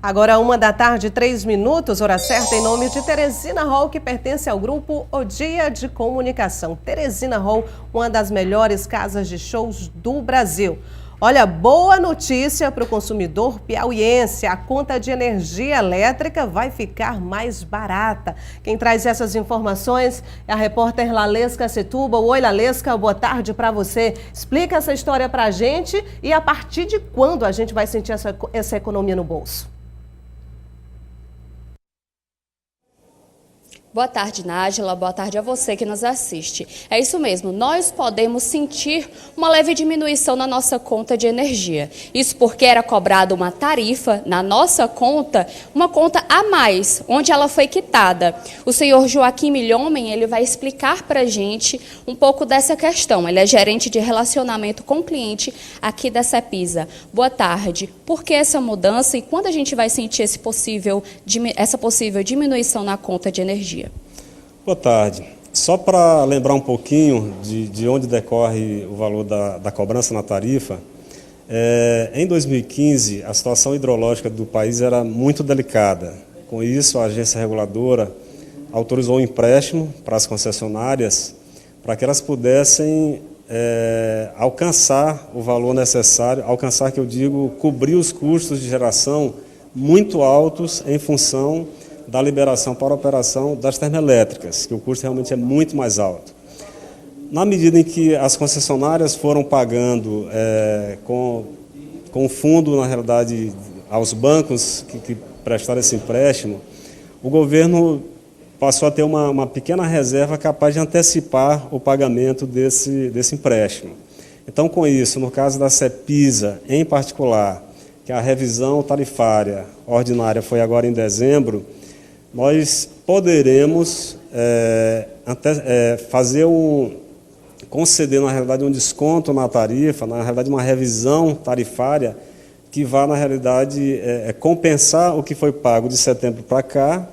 Agora, 1h03, hora certa, em nome de Teresina Hall, que pertence ao grupo O Dia de Comunicação. Teresina Hall, uma das melhores casas de shows do Brasil. Olha, boa notícia para o consumidor piauiense. A conta de energia elétrica vai ficar mais barata. Quem traz essas informações é a repórter Lalesca Setúbal. Oi, Lalesca, boa tarde para você. Explica essa história para a gente e a partir de quando a gente vai sentir essa economia no bolso. Boa tarde, Nájila. Boa tarde a você que nos assiste. É isso mesmo, nós podemos sentir uma leve diminuição na nossa conta de energia. Isso porque era cobrada uma tarifa na nossa conta, uma conta a mais, onde ela foi quitada. O senhor Joaquim Milhomem, ele vai explicar para a gente um pouco dessa questão. Ele é gerente de relacionamento com o cliente aqui da Cepisa. Boa tarde. Por que essa mudança e quando a gente vai sentir essa possível diminuição na conta de energia? Boa tarde. Só para lembrar um pouquinho de onde decorre o valor da cobrança na tarifa, em 2015 a situação hidrológica do país era muito delicada. Com isso, a agência reguladora autorizou um empréstimo para as concessionárias para que elas pudessem alcançar o valor necessário, alcançar, que eu digo, cobrir os custos de geração muito altos em função da liberação para a operação das termoelétricas, que o custo realmente é muito mais alto. Na medida em que as concessionárias foram pagando com o fundo, na realidade, aos bancos que prestaram esse empréstimo, o governo passou a ter uma pequena reserva capaz de antecipar o pagamento desse empréstimo. Então, com isso, no caso da Cepisa, em particular, que a revisão tarifária ordinária foi agora em dezembro, nós poderemos conceder, na realidade, um desconto na tarifa, na realidade, uma revisão tarifária que vá, na realidade, compensar o que foi pago de setembro para cá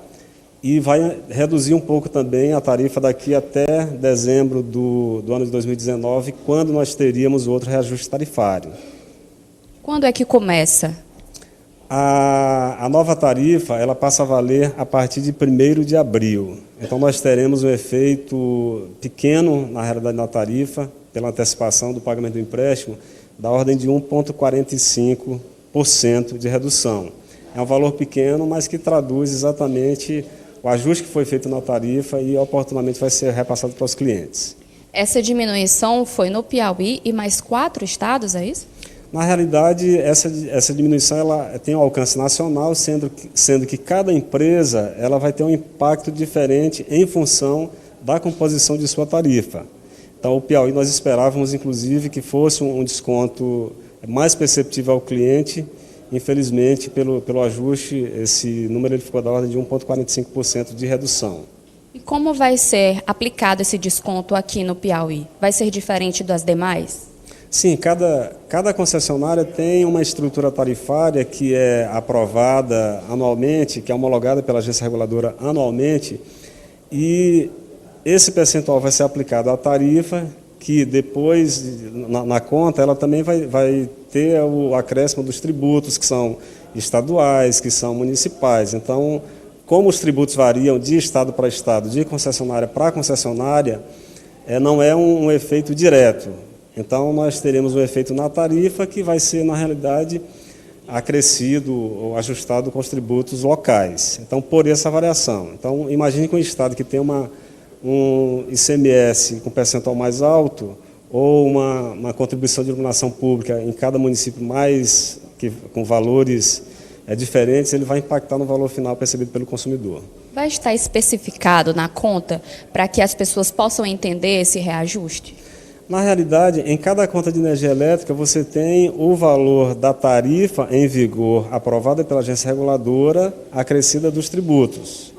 e vai reduzir um pouco também a tarifa daqui até dezembro do ano de 2019, quando nós teríamos outro reajuste tarifário. Quando é que começa? A nova tarifa ela passa a valer a partir de 1º de abril. Então, nós teremos um efeito pequeno, na realidade, na tarifa, pela antecipação do pagamento do empréstimo, da ordem de 1,45% de redução. É um valor pequeno, mas que traduz exatamente o ajuste que foi feito na tarifa e, oportunamente, vai ser repassado para os clientes. Essa diminuição foi no Piauí e mais 4 estados, é isso? Na realidade, essa diminuição ela tem um alcance nacional, sendo que cada empresa ela vai ter um impacto diferente em função da composição de sua tarifa. Então, o Piauí nós esperávamos, inclusive, que fosse um desconto mais perceptível ao cliente. Infelizmente, pelo ajuste, esse número ele ficou da ordem de 1,45% de redução. E como vai ser aplicado esse desconto aqui no Piauí? Vai ser diferente das demais? Sim, cada concessionária tem uma estrutura tarifária que é aprovada anualmente, que é homologada pela agência reguladora anualmente, e esse percentual vai ser aplicado à tarifa, que depois, na conta, ela também vai ter o acréscimo dos tributos, que são estaduais, que são municipais. Então, como os tributos variam de estado para estado, de concessionária para concessionária, não é um efeito direto. Então, nós teremos um efeito na tarifa que vai ser, na realidade, acrescido ou ajustado com os tributos locais. Então, por essa variação. Então, imagine que um estado que tem um ICMS com percentual mais alto ou uma contribuição de iluminação pública em cada município com valores diferentes, ele vai impactar no valor final percebido pelo consumidor. Vai estar especificado na conta para que as pessoas possam entender esse reajuste? Na realidade, em cada conta de energia elétrica, você tem o valor da tarifa em vigor, aprovada pela agência reguladora, acrescida dos tributos.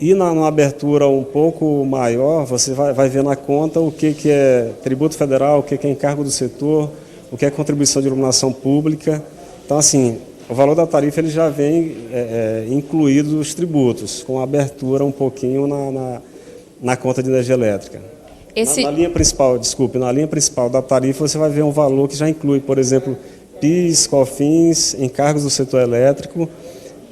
E numa abertura um pouco maior, você vai ver na conta o que é tributo federal, o que é encargo do setor, o que é contribuição de iluminação pública. Então, assim, o valor da tarifa ele já vem incluído os tributos, com abertura um pouquinho na conta de energia elétrica. Na linha principal da tarifa, você vai ver um valor que já inclui, por exemplo, PIS, COFINS, encargos do setor elétrico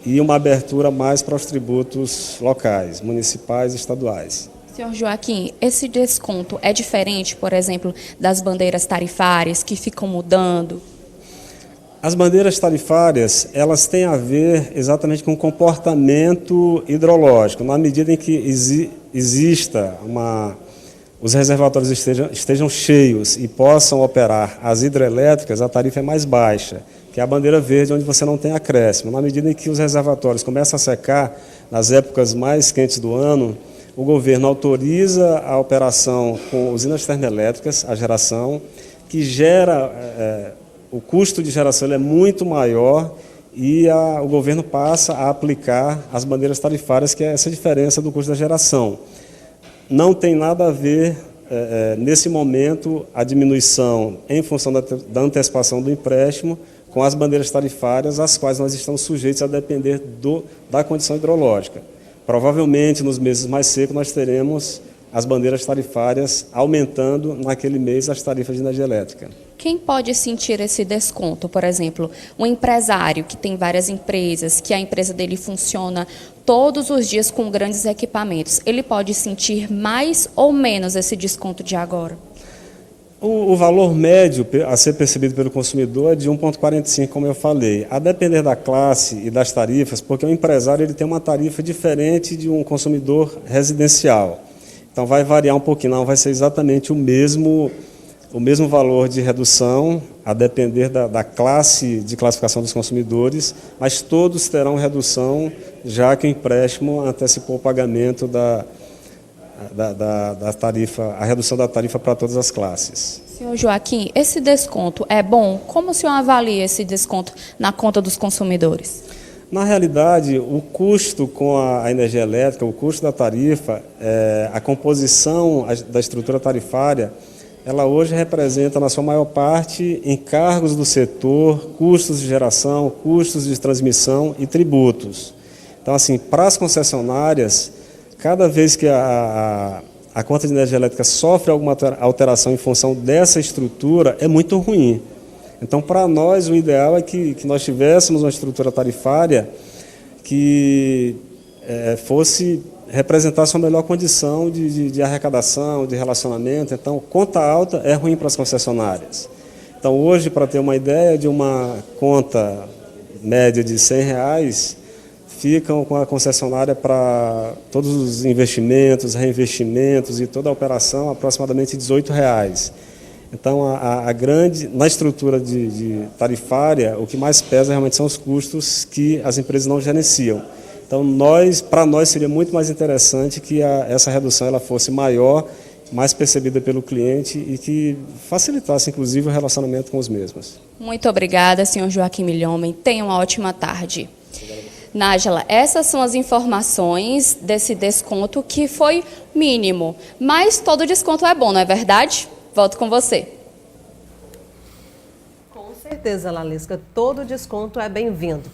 e uma abertura mais para os tributos locais, municipais e estaduais. Senhor Joaquim, esse desconto é diferente, por exemplo, das bandeiras tarifárias que ficam mudando? As bandeiras tarifárias, elas têm a ver exatamente com o comportamento hidrológico, na medida em que os reservatórios estejam cheios e possam operar as hidrelétricas, a tarifa é mais baixa, que é a bandeira verde, onde você não tem acréscimo. Na medida em que os reservatórios começam a secar, nas épocas mais quentes do ano, o governo autoriza a operação com usinas termoelétricas, a geração, que gera, o custo de geração ele é muito maior e o governo passa a aplicar as bandeiras tarifárias, que é essa diferença do custo da geração. Não tem nada a ver, nesse momento, a diminuição em função da antecipação do empréstimo com as bandeiras tarifárias, às quais nós estamos sujeitos a depender da condição hidrológica. Provavelmente, nos meses mais secos, nós teremos as bandeiras tarifárias aumentando naquele mês as tarifas de energia elétrica. Quem pode sentir esse desconto? Por exemplo, um empresário que tem várias empresas, que a empresa dele funciona todos os dias com grandes equipamentos, ele pode sentir mais ou menos esse desconto de agora? O valor médio a ser percebido pelo consumidor é de 1,45, como eu falei. A depender da classe e das tarifas, porque o empresário ele tem uma tarifa diferente de um consumidor residencial. Então vai variar um pouquinho, não vai ser exatamente o mesmo valor de redução, a depender da classe de classificação dos consumidores, mas todos terão redução, já que o empréstimo antecipou o pagamento da tarifa, a redução da tarifa para todas as classes. Senhor Joaquim, esse desconto é bom? Como o senhor avalia esse desconto na conta dos consumidores? Na realidade, o custo com a energia elétrica, o custo da tarifa, a composição da estrutura tarifária, ela hoje representa, na sua maior parte, encargos do setor, custos de geração, custos de transmissão e tributos. Então, assim, para as concessionárias, cada vez que a conta de energia elétrica sofre alguma alteração em função dessa estrutura, é muito ruim. Então, para nós, o ideal é que nós tivéssemos uma estrutura tarifária que representasse uma melhor condição de arrecadação, de relacionamento. Então, conta alta é ruim para as concessionárias. Então, hoje, para ter uma ideia de uma conta média de R$100, ficam com a concessionária para todos os investimentos, reinvestimentos e toda a operação aproximadamente R$18. Então, na estrutura de tarifária, o que mais pesa realmente são os custos que as empresas não gerenciam. Então, para nós seria muito mais interessante que essa redução ela fosse maior, mais percebida pelo cliente e que facilitasse, inclusive, o relacionamento com os mesmos. Muito obrigada, senhor Joaquim Milhomem. Tenha uma ótima tarde. Nájila, essas são as informações desse desconto que foi mínimo, mas todo desconto é bom, não é verdade? Volto com você. Com certeza, Lalisca, todo desconto é bem-vindo.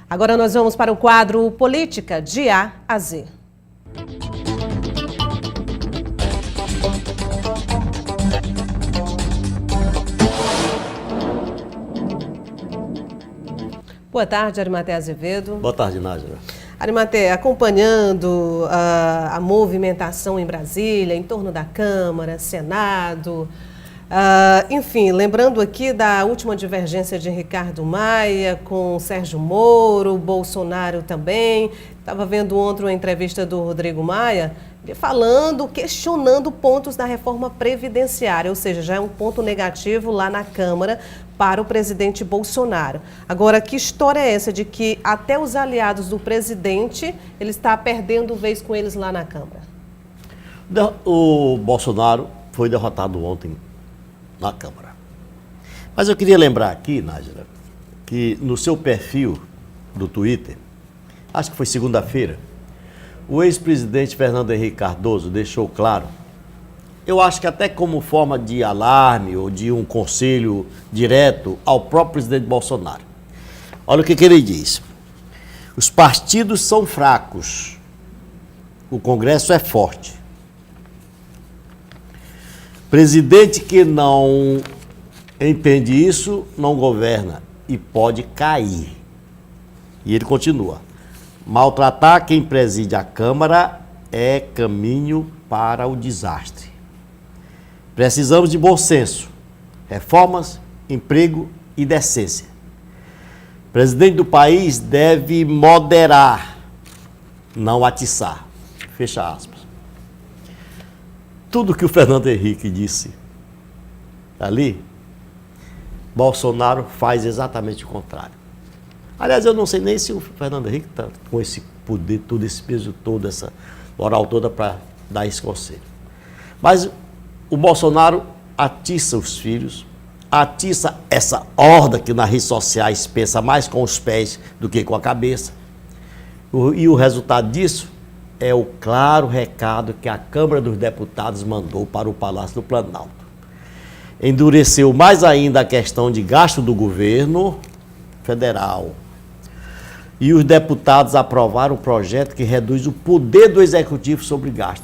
Agora nós vamos para o quadro Política, de A a Z. Boa tarde, Arimaté Azevedo. Boa tarde, Nájila. Arimaté, acompanhando a movimentação em Brasília, em torno da Câmara, Senado, enfim, lembrando aqui da última divergência de Ricardo Maia com Sérgio Moro, Bolsonaro também. Estava vendo ontem uma entrevista do Rodrigo Maia, questionando pontos da reforma previdenciária, ou seja, já é um ponto negativo lá na Câmara para o presidente Bolsonaro. Agora, que história é essa de que até os aliados do presidente, ele está perdendo vez com eles lá na Câmara? O Bolsonaro foi derrotado ontem na Câmara. Mas eu queria lembrar aqui, Nájila, que no seu perfil do Twitter, acho que foi segunda-feira, o ex-presidente Fernando Henrique Cardoso deixou claro, eu acho que até como forma de alarme ou de um conselho direto ao próprio presidente Bolsonaro. Olha o que ele diz. Os partidos são fracos, o Congresso é forte. Presidente que não entende isso, não governa e pode cair. E ele continua: maltratar quem preside a Câmara é caminho para o desastre. Precisamos de bom senso, reformas, emprego e decência. O presidente do país deve moderar, não atiçar. Fecha aspas. Tudo que o Fernando Henrique disse ali, Bolsonaro faz exatamente o contrário. Aliás, eu não sei nem se o Fernando Henrique está com esse poder, todo esse peso todo, essa moral toda para dar esse conselho. Mas o Bolsonaro atiça os filhos, atiça essa horda que nas redes sociais pensa mais com os pés do que com a cabeça. E o resultado disso é o claro recado que a Câmara dos Deputados mandou para o Palácio do Planalto. Endureceu mais ainda a questão de gasto do governo federal. E os deputados aprovaram um projeto que reduz o poder do Executivo sobre gasto.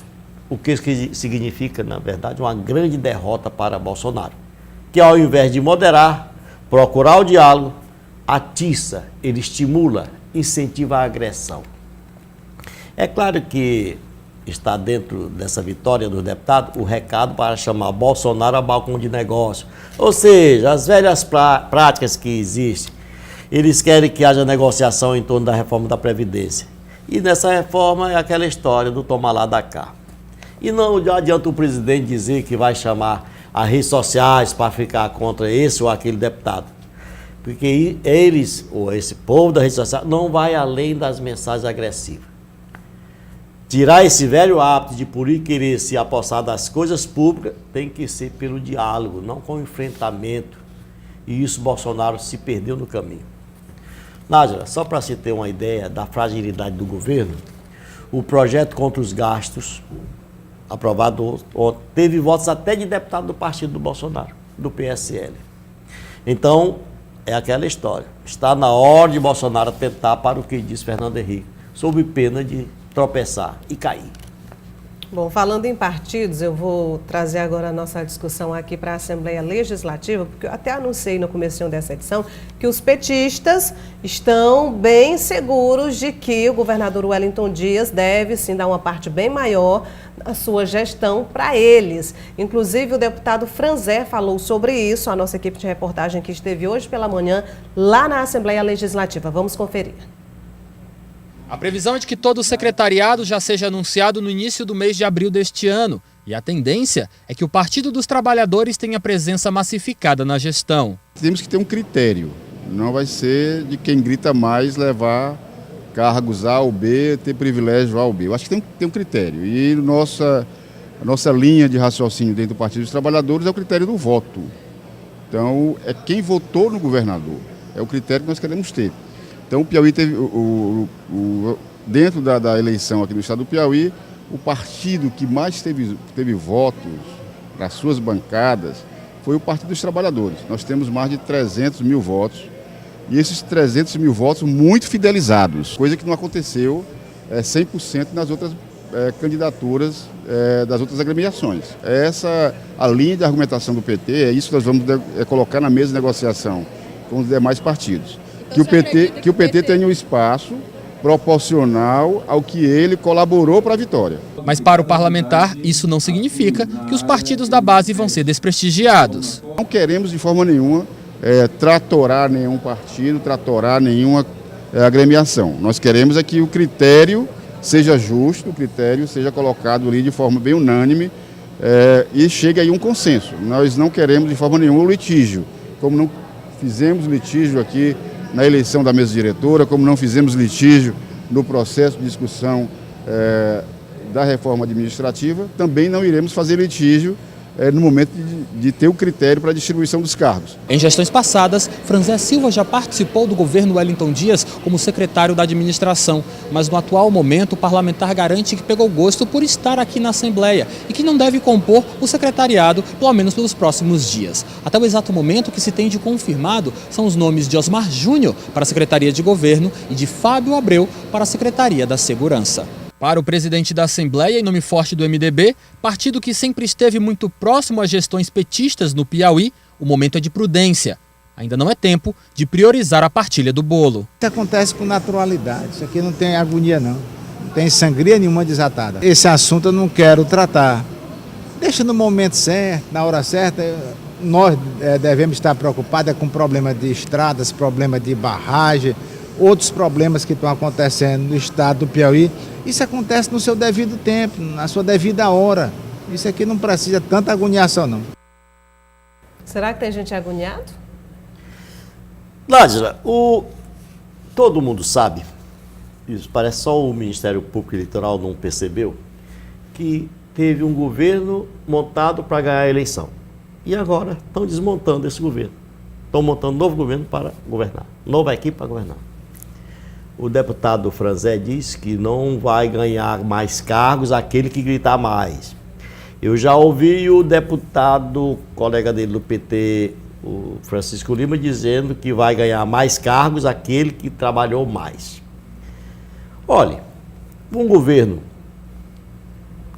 O que significa, na verdade, uma grande derrota para Bolsonaro, que ao invés de moderar, procurar o diálogo, atiça, ele estimula, incentiva a agressão. É claro que está dentro dessa vitória dos deputados o recado para chamar Bolsonaro a balcão de negócio. Ou seja, as velhas práticas que existem. Eles querem que haja negociação em torno da reforma da Previdência. E nessa reforma é aquela história do tomar lá da cá. E não adianta o presidente dizer que vai chamar as redes sociais para ficar contra esse ou aquele deputado. Porque eles, ou esse povo da rede social, não vai além das mensagens agressivas. Tirar esse velho hábito de por ir querer se apossar das coisas públicas tem que ser pelo diálogo, não com enfrentamento. E isso Bolsonaro se perdeu no caminho. Nájila, só para se ter uma ideia da fragilidade do governo, o projeto contra os gastos, aprovado ontem, teve votos até de deputado do partido do Bolsonaro, do PSL. Então, é aquela história. Está na hora de Bolsonaro atentar para o que disse Fernando Henrique, sob pena de tropeçar e cair. Bom, falando em partidos, eu vou trazer agora a nossa discussão aqui para a Assembleia Legislativa, porque eu até anunciei no comecinho dessa edição que os petistas estão bem seguros de que o governador Wellington Dias deve sim dar uma parte bem maior da sua gestão para eles. Inclusive, o deputado Franzé falou sobre isso, a nossa equipe de reportagem que esteve hoje pela manhã lá na Assembleia Legislativa. Vamos conferir. A previsão é de que todo o secretariado já seja anunciado no início do mês de abril deste ano. E a tendência é que o Partido dos Trabalhadores tenha presença massificada na gestão. Temos que ter um critério. Não vai ser de quem grita mais levar cargos A ou B, ter privilégio A ou B. Eu acho que tem que ter um critério. E a nossa linha de raciocínio dentro do Partido dos Trabalhadores é o critério do voto. Então, é quem votou no governador. É o critério que nós queremos ter. Então, o Piauí teve, dentro da eleição aqui no estado do Piauí, o partido que mais teve votos para suas bancadas foi o Partido dos Trabalhadores. Nós temos mais de 300 mil votos, e esses 300 mil votos muito fidelizados, coisa que não aconteceu 100% nas outras candidaturas das outras agremiações. Essa a linha de argumentação do PT, é isso que nós vamos colocar na mesa de negociação com os demais partidos. Que o PT tenha um espaço proporcional ao que ele colaborou para a vitória. Mas para o parlamentar, isso não significa que os partidos da base vão ser desprestigiados. Não queremos de forma nenhuma tratorar nenhum partido, tratorar nenhuma agremiação. Nós queremos é que o critério seja justo, o critério seja colocado ali de forma bem unânime e chegue aí um consenso. Nós não queremos de forma nenhuma o litígio, como não fizemos litígio aqui na eleição da mesa diretora, como não fizemos litígio no processo de discussão da reforma administrativa, também não iremos fazer litígio no momento de ter o critério para a distribuição dos cargos. Em gestões passadas, Franzé Silva já participou do governo Wellington Dias como secretário da administração, mas no atual momento o parlamentar garante que pegou gosto por estar aqui na Assembleia e que não deve compor o secretariado, pelo menos pelos próximos dias. Até o exato momento, o que se tem de confirmado são os nomes de Osmar Júnior para a Secretaria de Governo e de Fábio Abreu para a Secretaria da Segurança. Para o presidente da Assembleia e nome forte do MDB, partido que sempre esteve muito próximo às gestões petistas no Piauí, o momento é de prudência. Ainda não é tempo de priorizar a partilha do bolo. Isso acontece com naturalidade, isso aqui não tem agonia não tem sangria nenhuma desatada. Esse assunto eu não quero tratar. Deixa no momento certo, na hora certa. Nós devemos estar preocupados com problema de estradas, problema de barragem, outros problemas que estão acontecendo no estado do Piauí. Isso acontece no seu devido tempo, na sua devida hora. Isso aqui não precisa de tanta agoniação, não. Será que tem gente agoniado? Nájila, todo mundo sabe, isso parece só o Ministério Público Eleitoral não percebeu, que teve um governo montado para ganhar a eleição. E agora estão desmontando esse governo. Estão montando um novo governo para governar, nova equipe para governar. O deputado Franzé diz que não vai ganhar mais cargos aquele que gritar mais. Eu já ouvi o deputado, colega dele do PT, o Francisco Lima, dizendo que vai ganhar mais cargos aquele que trabalhou mais. Olha, um governo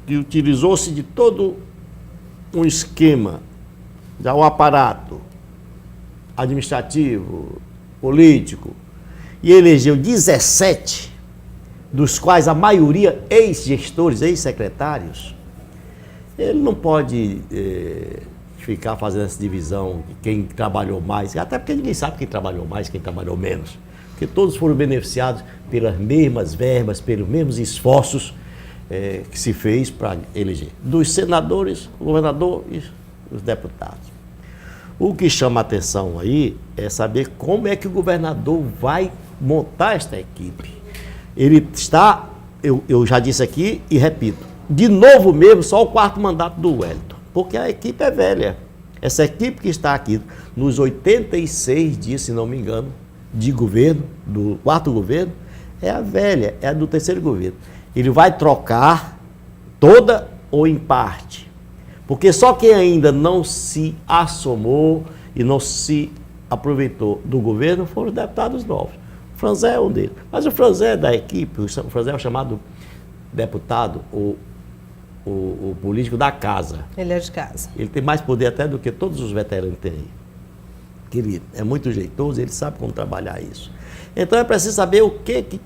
que utilizou-se de todo um esquema, já um aparato administrativo, político, e elegeu 17, dos quais a maioria ex-gestores, ex-secretários, ele não pode ficar fazendo essa divisão de quem trabalhou mais, até porque ninguém sabe quem trabalhou mais, quem trabalhou menos, porque todos foram beneficiados pelas mesmas verbas, pelos mesmos esforços que se fez para eleger, dos senadores, o governador e os deputados. O que chama a atenção aí é saber como é que o governador vai montar esta equipe. Ele está, eu já disse aqui e repito, de novo mesmo, só o 4º mandato do Wellington, porque a equipe é velha. Essa equipe que está aqui nos 86 dias, se não me engano, de governo, do 4º governo, é a velha, é a do 3º governo. Ele vai trocar toda ou em parte, porque só quem ainda não se assomou e não se aproveitou do governo foram os deputados novos. O Franzé é um deles. Mas o Franzé é da equipe, o Franzé é o chamado deputado, o político da casa. Ele é de casa. Ele tem mais poder até do que todos os veteranos têm aí. Querido, é muito jeitoso, ele sabe como trabalhar isso. Então é preciso saber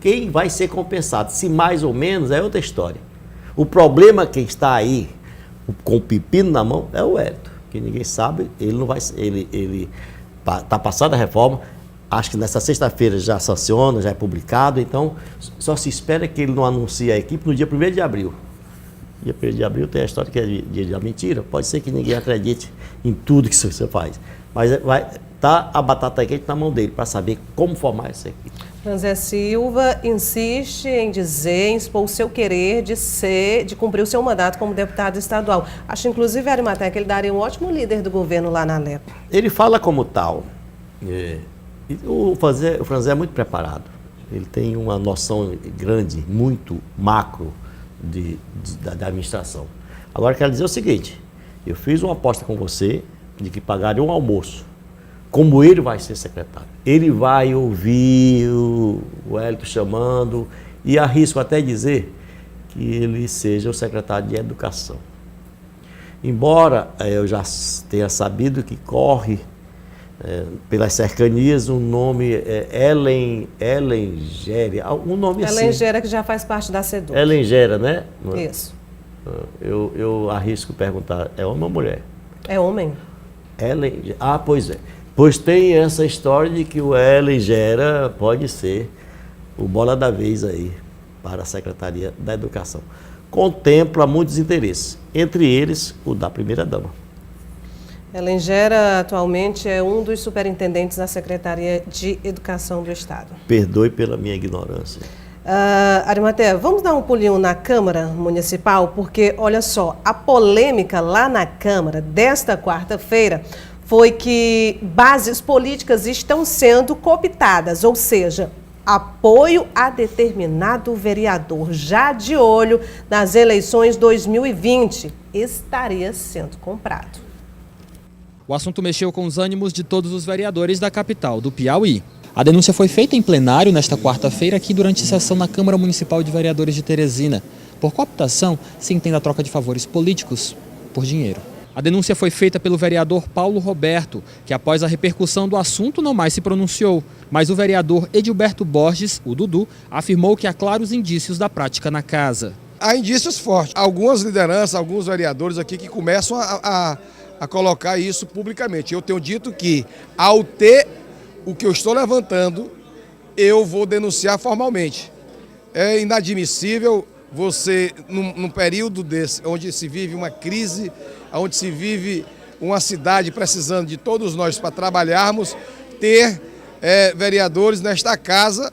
quem vai ser compensado. Se mais ou menos é outra história. O problema que está aí, com o pepino na mão, é o Wellington, que ninguém sabe, ele não vai, ele está passada a reforma, acho que nessa sexta-feira já sanciona, já é publicado, então só se espera que ele não anuncie a equipe no dia 1º de abril. Dia 1º de abril tem a história que é dia da mentira, pode ser que ninguém acredite em tudo que você faz, mas tá a batata quente na mão dele para saber como formar essa equipe. Franzé Silva insiste em dizer, em expor o seu querer de cumprir o seu mandato como deputado estadual. Acho, inclusive, Arimatea, que ele daria um ótimo líder do governo lá na Alepo. Ele fala como tal. O Franzé é muito preparado. Ele tem uma noção grande, muito macro da administração. Agora, quero dizer o seguinte, eu fiz uma aposta com você de que pagaria um almoço. Como ele vai ser secretário. Ele vai ouvir o Wellington chamando e arrisco até dizer que ele seja o secretário de Educação. Embora eu já tenha sabido que corre pelas cercanias um nome, Ellen Géria, um nome assim. Ellen Géria, que já faz parte da SEDUC. Ellen Géria, né? Isso. Eu arrisco perguntar, é homem ou mulher? É homem. Ellen, pois é. Pois tem essa história de que o Ellen Géria pode ser o bola da vez aí para a Secretaria da Educação. Contempla muitos interesses, entre eles o da primeira-dama. Ellen Géria atualmente é um dos superintendentes da Secretaria de Educação do Estado. Perdoe pela minha ignorância. Arimatea, vamos dar um pulinho na Câmara Municipal, porque, olha só, a polêmica lá na Câmara desta quarta-feira foi que bases políticas estão sendo cooptadas, ou seja, apoio a determinado vereador, já de olho nas eleições 2020, estaria sendo comprado. O assunto mexeu com os ânimos de todos os vereadores da capital do Piauí. A denúncia foi feita em plenário nesta quarta-feira aqui durante a sessão na Câmara Municipal de Vereadores de Teresina. Por cooptação, se entende a troca de favores políticos por dinheiro. A denúncia foi feita pelo vereador Paulo Roberto, que após a repercussão do assunto não mais se pronunciou. Mas o vereador Edilberto Borges, o Dudu, afirmou que há claros indícios da prática na casa. Há indícios fortes. Algumas lideranças, alguns vereadores aqui que começam a colocar isso publicamente. Eu tenho dito que, ao ter o que eu estou levantando, eu vou denunciar formalmente. É inadmissível você, num período desse, onde se vive uma crise, onde se vive uma cidade precisando de todos nós para trabalharmos, ter vereadores nesta casa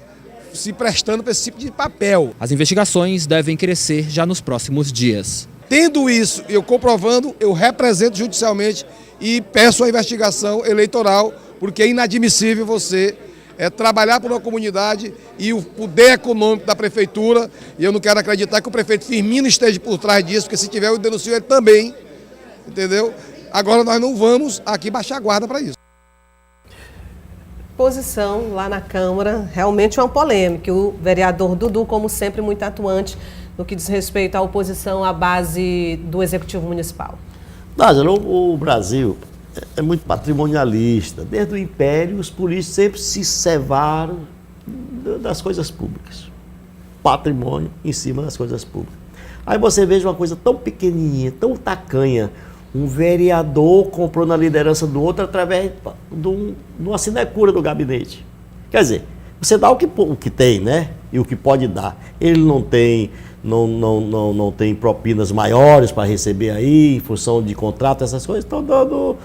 se prestando para esse tipo de papel. As investigações devem crescer já nos próximos dias. Tendo isso, eu comprovando, eu represento judicialmente e peço a investigação eleitoral, porque é inadmissível você trabalhar por uma comunidade e o poder econômico da prefeitura, e eu não quero acreditar que o prefeito Firmino esteja por trás disso, porque se tiver eu denuncio ele também, entendeu? Agora nós não vamos aqui baixar a guarda para isso. Posição lá na Câmara, realmente uma polêmica. O vereador Dudu, como sempre, muito atuante no que diz respeito à oposição à base do Executivo Municipal. Nájila, o Brasil é muito patrimonialista. Desde o Império, os políticos sempre se cevaram das coisas públicas. Patrimônio em cima das coisas públicas. Aí você veja uma coisa tão pequenininha, tão tacanha. Um vereador comprou na liderança do outro através de uma sinecura do gabinete. Quer dizer, você dá o que tem, né? E o que pode dar. Ele não tem propinas maiores para receber aí, em função de contrato, essas coisas. Estão dando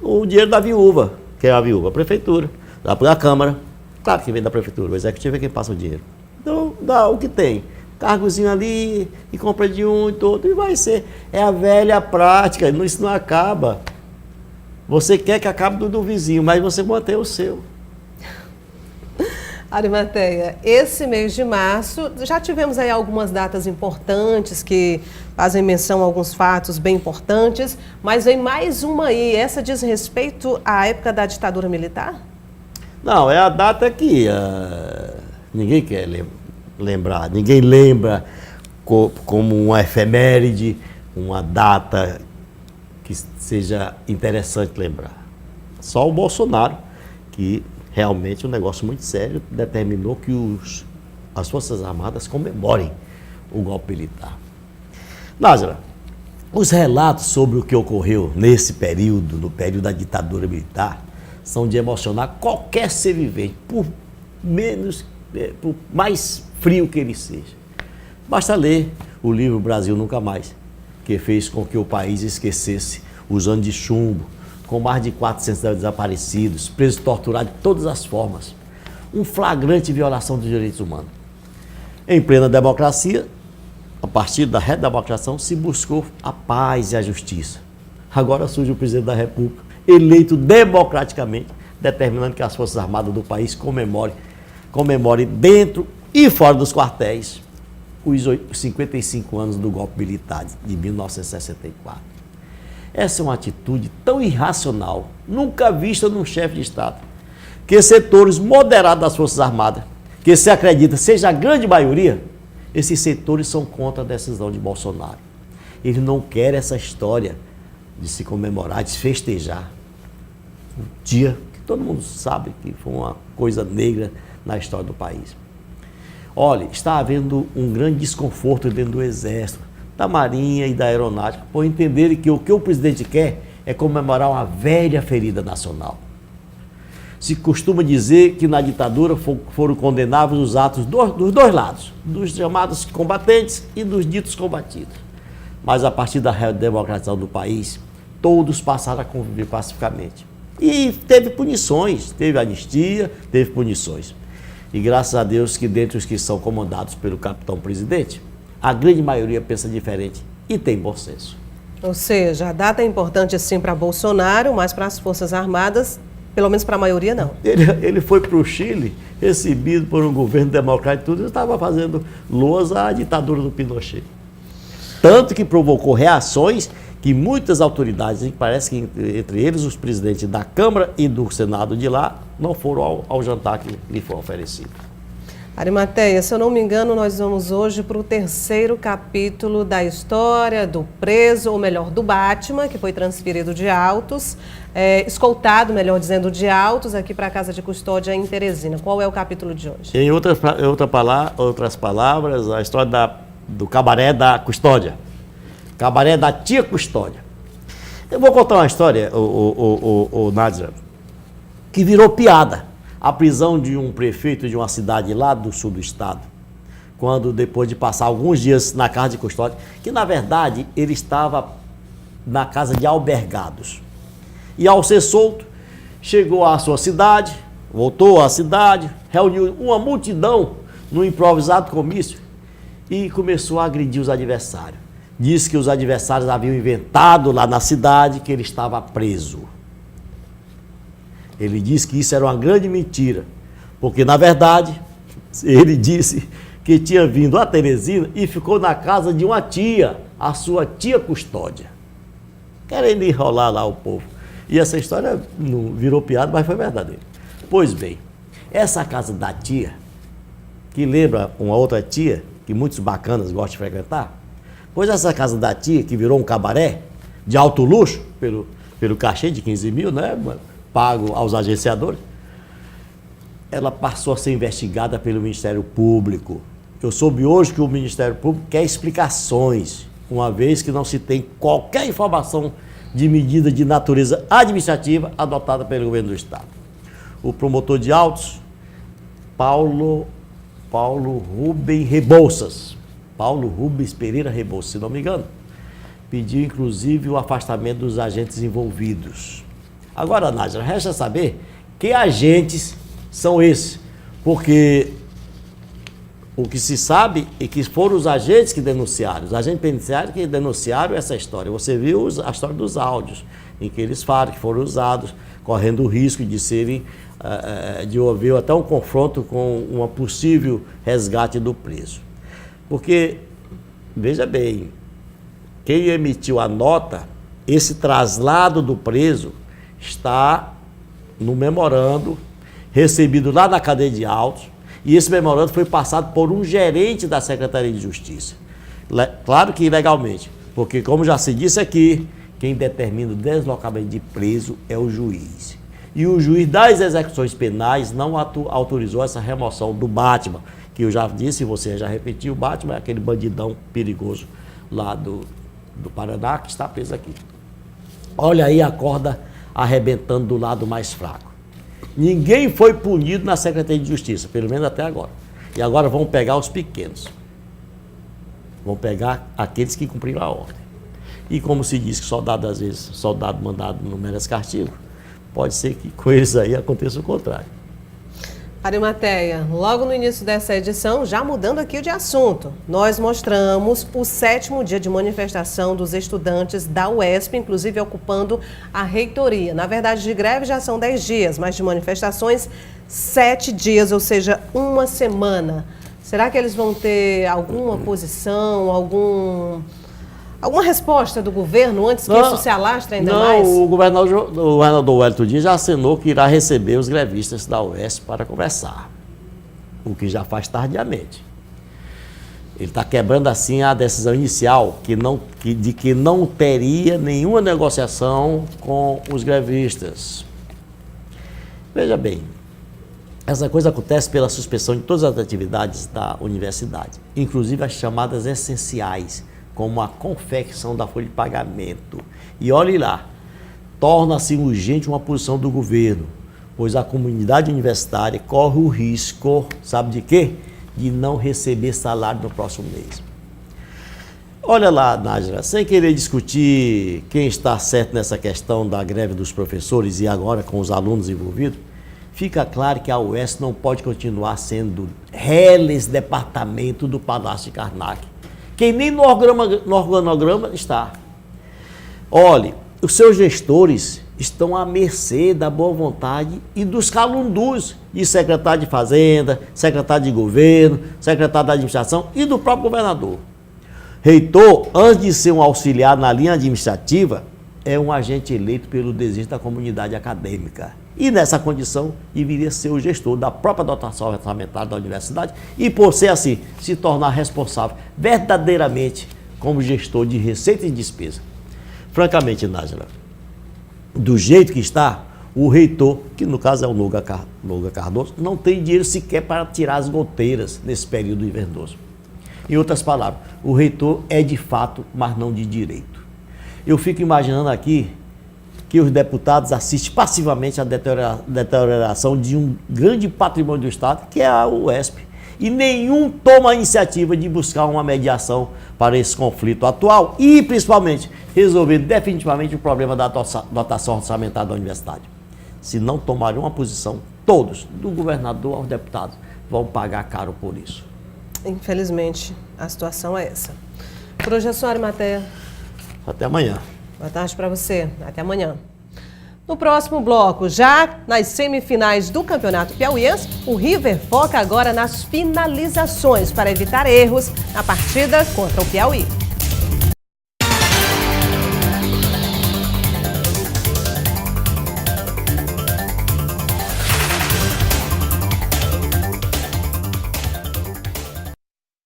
o dinheiro da viúva. Quem é a viúva? A prefeitura. Dá para a Câmara. Claro que vem da prefeitura. O executivo é quem passa o dinheiro. Então, dá o que tem. Cargozinho ali, e compra de um e todo, e vai ser. É a velha prática, isso não acaba. Você quer que acabe do vizinho, mas você mantém o seu. Arimateia, esse mês de março, já tivemos aí algumas datas importantes que fazem menção a alguns fatos bem importantes, mas vem mais uma aí. Essa diz respeito à época da ditadura militar? Não, é a data que ninguém quer lembrar, ninguém lembra como uma efeméride, uma data que seja interessante lembrar. Só o Bolsonaro, que realmente um negócio muito sério, determinou que as Forças Armadas comemorem o golpe militar. Nájila, os relatos sobre o que ocorreu nesse período, no período da ditadura militar, são de emocionar qualquer ser vivente, por mais frio que ele seja. Basta ler o livro Brasil Nunca Mais, que fez com que o país esquecesse os anos de chumbo, com mais de 400 desaparecidos, presos, torturados de todas as formas. Um flagrante violação dos direitos humanos. Em plena democracia, a partir da redemocração, se buscou a paz e a justiça. Agora surge o presidente da República, eleito democraticamente, determinando que as Forças Armadas do país comemorem dentro e fora dos quartéis os 55 anos do golpe militar de 1964. Essa é uma atitude tão irracional, nunca vista num chefe de Estado, que setores moderados das Forças Armadas, que se acredita seja a grande maioria, esses setores são contra a decisão de Bolsonaro. Eles não querem essa história de se comemorar, de se festejar. Um dia que todo mundo sabe que foi uma coisa negra na história do país. Olha, está havendo um grande desconforto dentro do Exército, da Marinha e da Aeronáutica, por entenderem que o presidente quer é comemorar uma velha ferida nacional. Se costuma dizer que na ditadura foram condenáveis os atos dos dois lados, dos chamados combatentes e dos ditos combatidos. Mas a partir da redemocratização do país, todos passaram a conviver pacificamente. E teve punições, teve anistia, teve punições. E graças a Deus que dentre os que são comandados pelo capitão presidente, a grande maioria pensa diferente e tem bom senso. Ou seja, a data é importante sim para Bolsonaro, mas para as Forças Armadas, pelo menos para a maioria, não. Ele foi para o Chile, recebido por um governo democrático e tudo, e estava fazendo loas à ditadura do Pinochet. Tanto que provocou reações que muitas autoridades, parece que entre eles os presidentes da Câmara e do Senado de lá, não foram ao jantar que lhe foi oferecido. Arimateia, se eu não me engano, nós vamos hoje para o 3º capítulo da história do preso, ou melhor, do Batman, que foi transferido de Altos, escoltado, melhor dizendo, de Altos, aqui para a Casa de Custódia em Teresina. Qual é o capítulo de hoje? Em outras palavras, a história do cabaré da Custódia. Cabaré da tia Custódia. Eu vou contar uma história, Nádia, que virou piada. A prisão de um prefeito de uma cidade lá do sul do estado, quando depois de passar alguns dias na casa de custódia, que na verdade ele estava na casa de albergados. E ao ser solto, chegou à sua cidade, voltou à cidade, reuniu uma multidão no improvisado comício e começou a agredir os adversários. Disse que os adversários haviam inventado lá na cidade que ele estava preso. Ele disse que isso era uma grande mentira, porque, na verdade, ele disse que tinha vindo a Teresina e ficou na casa de uma tia, a sua tia Custódia, querendo enrolar lá o povo. E essa história não virou piada, mas foi verdadeira. Pois bem, essa casa da tia, que lembra uma outra tia, que muitos bacanas gostam de frequentar, pois essa casa da tia, que virou um cabaré de alto luxo, pelo cachê de 15 mil, né, pago aos agenciadores, ela passou a ser investigada pelo Ministério Público. Eu soube hoje que o Ministério Público quer explicações, uma vez que não se tem qualquer informação de medida de natureza administrativa adotada pelo governo do estado. O promotor de autos, Paulo Rubens Rebouças, Paulo Rubens Pereira Rebouças, se não me engano, pediu inclusive o afastamento dos agentes envolvidos. Agora, Nádia, resta saber que agentes são esses, porque o que se sabe é que foram os agentes que denunciaram, os agentes penitenciários que denunciaram essa história. Você viu a história dos áudios, em que eles falam que foram usados, correndo o risco de serem, de haver até um confronto com uma possível resgate do preso. Porque, veja bem, quem emitiu a nota, esse traslado do preso, está no memorando recebido lá na cadeia de autos, e esse memorando foi passado por um gerente da Secretaria de Justiça. Claro que ilegalmente, porque, como já se disse aqui, quem determina o deslocamento de preso é o juiz. E o juiz das execuções penais não autorizou essa remoção do Batman, que eu já disse, e você já repetiu, o Batman é aquele bandidão perigoso lá do Paraná que está preso aqui. Olha aí a corda arrebentando do lado mais fraco. Ninguém foi punido na Secretaria de Justiça, pelo menos até agora. E agora vão pegar os pequenos. Vão pegar aqueles que cumpriram a ordem. E como se diz que soldado, às vezes, soldado mandado não merece castigo, pode ser que com eles aí aconteça o contrário. Arimateia, logo no início dessa edição, já mudando aqui de assunto, nós mostramos o 7º dia de manifestação dos estudantes da UESP, inclusive ocupando a reitoria. Na verdade, de greve já são 10 dias, mas de manifestações, 7 dias, ou seja, uma semana. Será que eles vão ter alguma posição, alguma resposta do governo antes que isso se alastre ainda mais? O governador Wellington Dias já assinou que irá receber os grevistas da UESP para conversar, o que já faz tardiamente. Ele está quebrando assim a decisão inicial de que não teria nenhuma negociação com os grevistas. Veja bem, essa coisa acontece pela suspensão de todas as atividades da universidade, inclusive as chamadas essenciais, como a confecção da folha de pagamento. E olhe lá, torna-se urgente uma posição do governo, pois a comunidade universitária corre o risco, sabe de quê? De não receber salário no próximo mês. Olha lá, Nájila, sem querer discutir quem está certo nessa questão da greve dos professores e agora com os alunos envolvidos, fica claro que a UESP não pode continuar sendo reles departamento do Palácio de Karnak, que nem no organograma está. Olhe, os seus gestores estão à mercê da boa vontade e dos calundus de secretário de Fazenda, secretário de Governo, secretário da Administração e do próprio governador. Reitor, antes de ser um auxiliar na linha administrativa, é um agente eleito pelo desejo da comunidade acadêmica. E nessa condição, deveria ser o gestor da própria dotação orçamentária da universidade e, por ser assim, se tornar responsável verdadeiramente como gestor de receita e despesa. Francamente, Nájila, do jeito que está, o reitor, que no caso é o Noga Cardoso, não tem dinheiro sequer para tirar as goteiras nesse período invernoso. Em outras palavras, o reitor é de fato, mas não de direito. Eu fico imaginando aqui que os deputados assistem passivamente à deterioração de um grande patrimônio do Estado, que é a UESP, e nenhum toma a iniciativa de buscar uma mediação para esse conflito atual e, principalmente, resolver definitivamente o problema da dotação orçamentária da universidade. Se não tomarem uma posição, todos, do governador aos deputados, vão pagar caro por isso. Infelizmente, a situação é essa. Por hoje é só, Arimatea. Até amanhã. Boa tarde para você. Até amanhã. No próximo bloco, já nas semifinais do Campeonato Piauiense, o River foca agora nas finalizações para evitar erros na partida contra o Piauí.